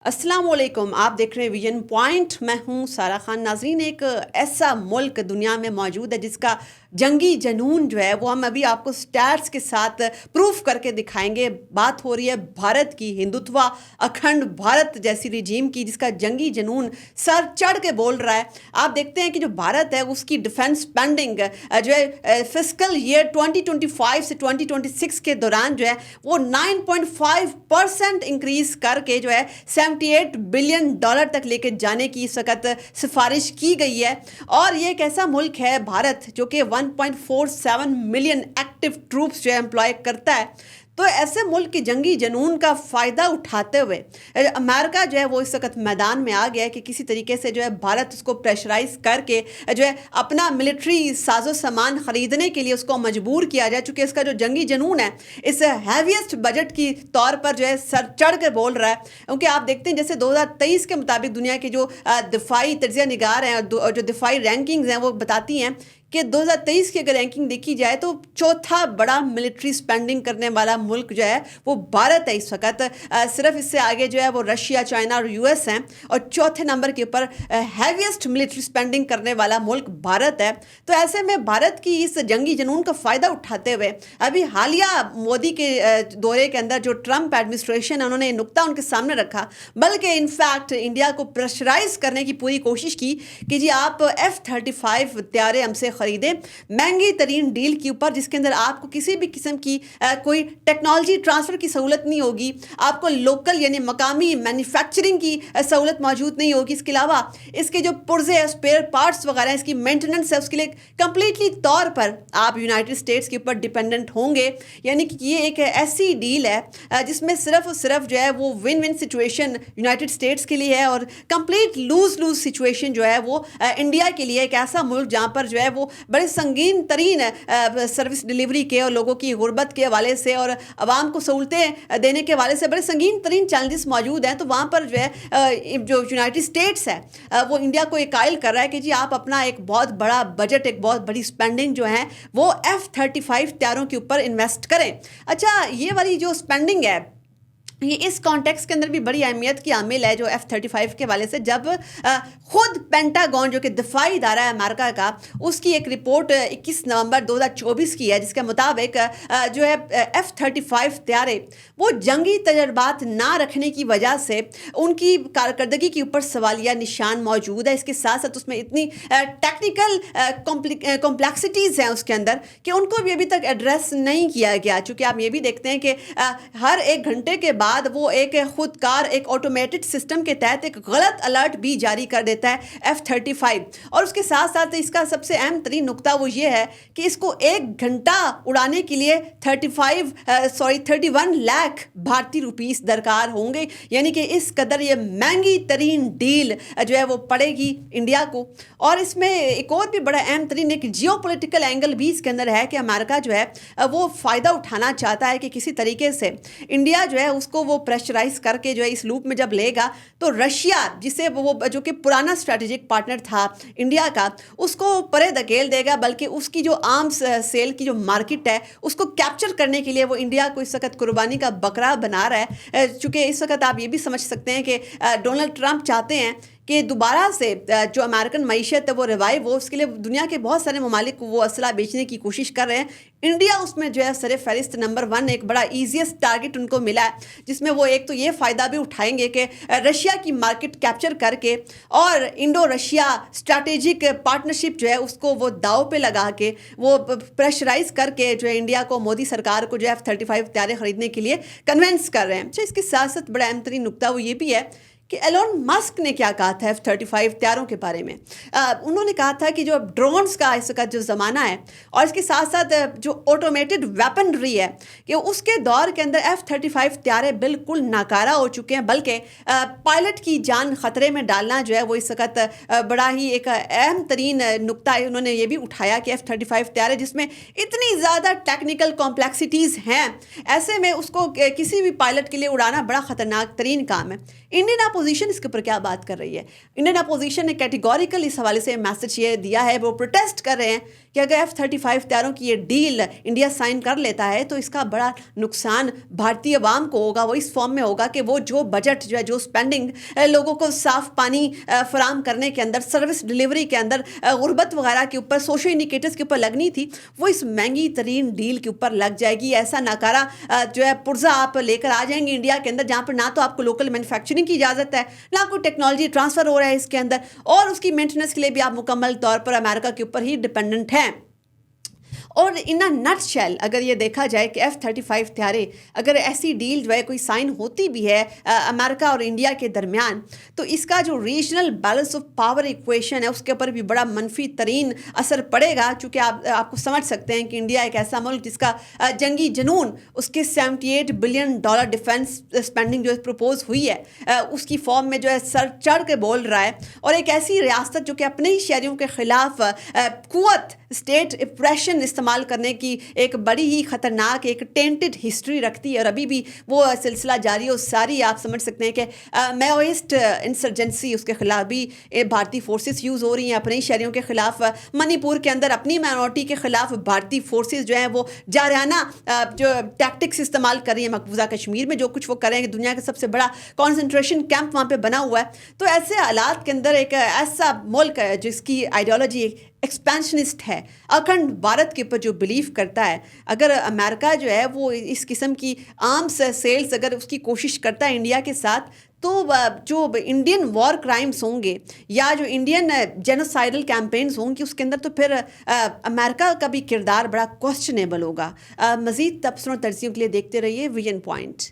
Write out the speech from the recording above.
अस्सलाम वालेकुम। आप देख रहे हैं विजन पॉइंट। मैं हूं सारा खान। नाजरीन, एक ऐसा मुल्क दुनिया में मौजूद है जिसका जंगी जनून जो है वो हम अभी आपको स्टैट्स के साथ प्रूफ करके दिखाएंगे। बात हो रही है भारत की, हिंदुत्व अखंड भारत जैसी रिजीम की, जिसका जंगी जनून सर चढ़ के बोल रहा है। आप देखते हैं कि जो भारत है उसकी डिफेंस स्पेंडिंग जो है फिस्कल ईयर 2025 से 2026 के दौरान जो है वो 9.5% इंक्रीज करके जो है 78 बिलियन डॉलर तक लेकर जाने की इस वक्त सिफारिश की गई है। और ये एक ऐसा मुल्क है भारत जो कि 1.47 मिलियन एक्टिव ट्रूप्स जो है एम्प्लॉय करता है। तो ऐसे मुल्क के जंगी जनून का फ़ायदा उठाते हुए अमेरिका जो है वो इस वक्त मैदान में आ गया है कि किसी तरीके से जो है भारत उसको प्रेशराइज करके जो है अपना मिलिट्री साजो सामान ख़रीदने के लिए उसको मजबूर किया जाए, चूँकि इसका जो जंगी जनून है इस हैवीएस्ट बजट की तौर पर जो है सर चढ़ के बोल रहा है। क्योंकि आप देखते हैं जैसे 2023 के मुताबिक दुनिया के जो दिफाई तजिया निगार हैं और जो दिफाई रैंकिंग्स हैं वो बताती हैं कि 2023 की अगर रैंकिंग देखी जाए तो चौथा बड़ा मिलिट्री स्पेंडिंग करने वाला मुल्क जो है वो भारत है इस वक्त। सिर्फ इससे आगे जो है वो रशिया, चाइना और यूएस हैं, और चौथे नंबर के ऊपर हैवीएस्ट मिलिट्री स्पेंडिंग करने वाला मुल्क भारत है। तो ऐसे में भारत की इस जंगी जनून का फ़ायदा उठाते हुए अभी हालिया मोदी के दौरे के अंदर जो ट्रंप एडमिनिस्ट्रेशन है उन्होंने नुक्ता उनके सामने रखा, बल्कि इनफैक्ट इंडिया को प्रेशराइज करने की पूरी कोशिश की कि जी आप F-35 त्यारे हमसे खरीदें महंगी तरीन डील के ऊपर, जिसके अंदर आपको किसी भी किस्म की कोई टेक्नोलॉजी ट्रांसफ़र की सहूलत नहीं होगी, आपको लोकल यानी मकामी मैन्युफैक्चरिंग की सहूलत मौजूद नहीं होगी। इसके अलावा इसके जो पुर्जे स्पेयर पार्ट्स वगैरह इसकी मेंटेनेंस है उसके लिए कम्प्लीटली तौर पर आप यूनाइटेड स्टेट्स के ऊपर डिपेंडेंट होंगे। यानी कि ये एक ऐसी डील है जिसमें सिर्फ और सिर्फ जो है वो win win situation United states के लिए है और कंप्लीट लूज लूज सिचुएशन जो है वो इंडिया के लिए, एक ऐसा मुल्क जहाँ पर जो है वो बड़े संगीन तरीन सर्विस डिलीवरी के और लोगों की गुर्बत के हवाले से और आवाम को सहूलतें देने के हवाले से बड़े संगीन तरीन चैलेंजेस मौजूद हैं। तो वहाँ पर जो है जो यूनाइटेड स्टेट्स है वो इंडिया को एक कायल कर रहा है कि जी आप अपना एक बहुत बड़ा बजट, एक बहुत बड़ी स्पेंडिंग जो है वो F-35 त्यारों के ऊपर इन्वेस्ट करें। अच्छा, ये वाली जो स्पेंडिंग है ये इस कॉन्टेक्स्ट के अंदर भी बड़ी अहमियत की हामिल है जो F-35 के वाले से, जब खुद पेंटागन जो कि दिफाई इदारा है अमेरिका का, उसकी एक रिपोर्ट 21 नवंबर 2024 की है जिसके मुताबिक जो है F-35 त्यारे वो जंगी तजर्बात ना रखने की वजह से उनकी कारकर्दगी के ऊपर सवालिया निशान मौजूद है। इसके साथ साथ उसमें इतनी टेक्निकल कॉम्प्लेक्सिटीज़ हैं उसके अंदर कि उनको भी अभी तक एड्रेस नहीं किया गया। चूँकि आप ये भी देखते हैं कि हर एक घंटे के बाद वो एक खुदकार एक ऑटोमेटेड सिस्टम के तहत एक गलत अलर्ट भी जारी कर देता है F-35। और उसके साथ साथ इसका सबसे अहम तरीन नुकता वो ये है कि इसको एक घंटा उड़ाने के लिए 31 लाख भारतीय रुपीस दरकार होंगे। यानी कि इस कदर ये महंगी तरीन डील जो है वो पड़ेगी इंडिया को। और इसमें एक और भी बड़ा अहम तरीन एक जियो पोलिटिकल एंगल भी इसके अंदर है कि अमेरिका जो है वो फ़ायदा उठाना चाहता है कि किसी तरीके से इंडिया जो है उसको वो प्रेशराइज करके जो है इस लूप में जब लेगा तो रशिया, जिसे वो जो कि पुराना स्ट्रेटेजिक पार्टनर था इंडिया का, उसको परे धकेल देगा, बल्कि उसकी जो आर्म्स सेल की जो मार्केट है उसको कैप्चर करने के लिए वो इंडिया को इस वक्त कुर्बानी का बकरा बना रहा है। चूँकि इस वक्त आप ये भी समझ सकते हैं कि डोनाल्ड ट्रंप चाहते हैं कि दोबारा से जो अमेरिकन मईशत है वो रिवाइव हो। उसके लिए दुनिया के बहुत सारे ममालिक को वो असला बेचने की कोशिश कर रहे हैं। इंडिया उसमें जो है सर फहरिस्त नंबर 1 एक बड़ा ईजीएस्ट टारगेट उनको मिला है, जिसमें वो एक तो ये फ़ायदा भी उठाएंगे कि रशिया की मार्केट कैप्चर करके और इंडो रशिया स्ट्रैटेजिक पार्टनरशिप जो है उसको वो दाव पे लगा के वो प्रेशराइज करके जो है इंडिया को, मोदी सरकार को जो है F-35 त्यारे ख़रीदने के लिए कन्विंस कर रहे हैं। अच्छा, इसके साथ साथ बड़ा अहम तरीन नुकता वो ये भी है कि एलोन मस्क ने क्या कहा था F-35 त्यारों के बारे में। उन्होंने कहा था कि जो ड्रोन्स का इसका जो ज़माना है और इसके साथ साथ जो ऑटोमेटेड वेपनरी है कि उसके दौर के अंदर F-35 त्यारे बिल्कुल नाकारा हो चुके हैं, बल्कि पायलट की जान ख़तरे में डालना जो है वो इस वक्त बड़ा ही एक अहम तरीन नुकता है। उन्होंने ये भी उठाया कि F-35 त्यारे जिसमें इतनी ज़्यादा टेक्निकल कॉम्प्लेक्सिटीज़ हैं, ऐसे में उसको किसी भी पायलट के लिए उड़ाना बड़ा ख़तरनाक तरीन काम है। इंडियन اپوزیشن اس کے اوپر کیا بات کر رہی ہے؟ انڈین اپوزیشن نے کیٹیگوریکل اس حوالے سے میسج یہ دیا ہے، وہ پروٹیسٹ کر رہے ہیں کہ اگر F-35 طیاروں کی یہ ڈیل انڈیا سائن کر لیتا ہے تو اس کا بڑا نقصان بھارتی عوام کو ہوگا۔ وہ اس فارم میں ہوگا کہ وہ جو بجٹ جو ہے، جو اسپینڈنگ لوگوں کو صاف پانی فراہم کرنے کے اندر، سروس ڈلیوری کے اندر، غربت وغیرہ کے اوپر، سوشل انڈیکیٹرز کے اوپر لگنی تھی، وہ اس مہنگی ترین ڈیل کے اوپر لگ جائے گی۔ ایسا ناکارہ جو ہے پرزہ آپ لے کر آ جائیں گے انڈیا کے اندر، جہاں پر نہ تو آپ کو لوکل مینوفیکچرنگ کی اجازت ہے، نہ کوئی ٹیکنالوجی ٹرانسفر ہو رہا ہے اس کے اندر، اور اس کی مینٹیننس کے لیے بھی آپ مکمل طور پر امریکہ کے اوپر ہی ڈپینڈنٹ ہیں۔ اور ان نٹ شیل اگر یہ دیکھا جائے کہ F-35 طیارے اگر ایسی ڈیل جو ہے کوئی سائن ہوتی بھی ہے امریکہ اور انڈیا کے درمیان، تو اس کا جو regional balance of power equation ہے اس کے اوپر بھی بڑا منفی ترین اثر پڑے گا، چونکہ آپ کو سمجھ سکتے ہیں کہ انڈیا ایک ایسا ملک جس کا جنگی جنون، اس کے $78 بلین ڈیفنس اسپینڈنگ جو پروپوز ہوئی ہے اس کی فارم میں جو ہے سر چڑھ کے بول رہا ہے، اور ایک ایسی ریاست جو کہ اپنے ہی شہریوں کے خلاف قوت اسٹیٹ اپریشن استعمال کرنے کی ایک بڑی ہی خطرناک ایک ٹینٹڈ ہسٹری رکھتی ہے، اور ابھی بھی وہ سلسلہ جاری ہے۔ ساری آپ سمجھ سکتے ہیں کہ میوئسٹ انسرجنسی، اس کے خلاف بھی بھارتی فورسز یوز ہو رہی ہیں اپنے ہی شہریوں کے خلاف۔ منی پور کے اندر اپنی مائنورٹی کے خلاف بھارتی فورسز جو ہیں وہ جارحانہ جو ٹیکٹکس استعمال کر رہی ہیں۔ مقبوضہ کشمیر میں جو کچھ وہ کر رہے ہیں، دنیا کا سب سے بڑا کانسنٹریشن کیمپ وہاں پہ بنا ہوا ہے۔ تو ایسے حالات کے اندر ایک ایسا ملک ہے جس کی آئیڈیالوجی ایکسپینشنسٹ ہے، اکھنڈ بھارت کے اوپر جو بلیف کرتا ہے، اگر امریکہ جو ہے وہ اس قسم کی آرمز سیلز اگر اس کی کوشش کرتا ہے انڈیا کے ساتھ، تو جو انڈین وار کرائمز ہوں گے یا جو انڈین جینوسائیڈل کیمپینز ہوں گی، اس کے اندر تو پھر امریکہ کا بھی کردار بڑا کوسچنیبل ہوگا۔ مزید تبصروں اور تجزیوں کے لیے دیکھتے رہیے ویژن پوائنٹ۔